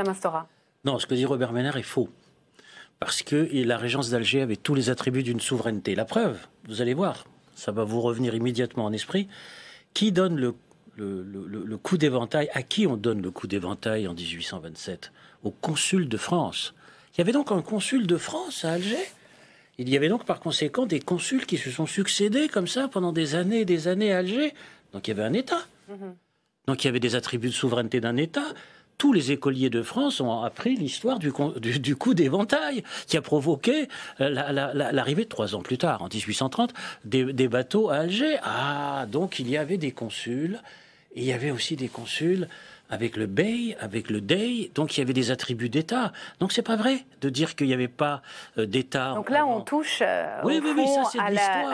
Mastora. Non, ce que dit Robert Ménard est faux. Parce que la régence d'Alger avait tous les attributs d'une souveraineté. La preuve, vous allez voir, ça va vous revenir immédiatement en esprit. Qui donne le coup d'éventail? À qui on donne le coup d'éventail en 1827? Au consul de France. Il y avait donc un consul de France à Alger. Il y avait donc par conséquent des consuls qui se sont succédés comme ça pendant des années et des années à Alger. Donc il y avait un État. Donc il y avait des attributs de souveraineté d'un État. Tous les écoliers de France ont appris l'histoire du coup d'éventail qui a provoqué l'arrivée 3 ans plus tard, en 1830, des bateaux à Alger. Ah, donc il y avait des consuls, et il y avait aussi des consuls avec le bey, avec le dey, donc il y avait des attributs d'État. Donc c'est pas vrai de dire qu'il n'y avait pas d'État. Donc là, on touche oui, ça, c'est à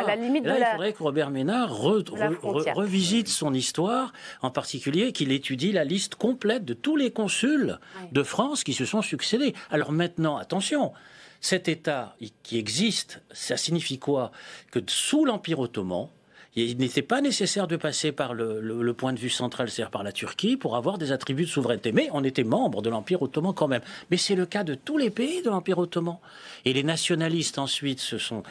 la limite là, de la... il faudrait que Robert Ménard revisite son histoire, en particulier qu'il étudie la liste complète de tous les consuls de France qui se sont succédés. Alors maintenant, attention, cet État qui existe, ça signifie quoi? Que sous l'Empire ottoman, il n'était pas nécessaire de passer par le point de vue central, c'est-à-dire par la Turquie, pour avoir des attributs de souveraineté. Mais on était membre de l'Empire ottoman quand même. Mais c'est le cas de tous les pays de l'Empire ottoman. Et les nationalistes ensuite se sont,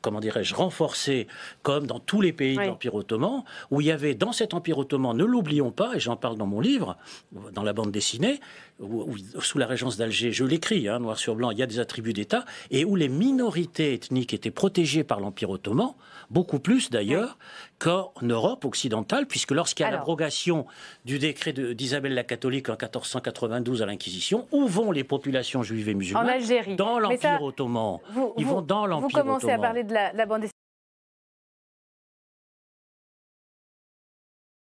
comment dirais-je, renforcés, comme dans tous les pays de l'Empire ottoman, où il y avait dans cet Empire ottoman, ne l'oublions pas, et j'en parle dans mon livre, dans la bande dessinée, où, sous la régence d'Alger, je l'écris, noir sur blanc, il y a des attributs d'État, et où les minorités ethniques étaient protégées par l'Empire ottoman, beaucoup plus d'ailleurs qu'en Europe occidentale, puisque lorsqu'il y a l'abrogation du décret d'Isabelle la catholique en 1492 à l'Inquisition, où vont les populations juives et musulmanes? En Algérie. Dans l'Empire ottoman. Ils vont dans l'Empire ottoman. Vous commencez à parler de la bande dessinée.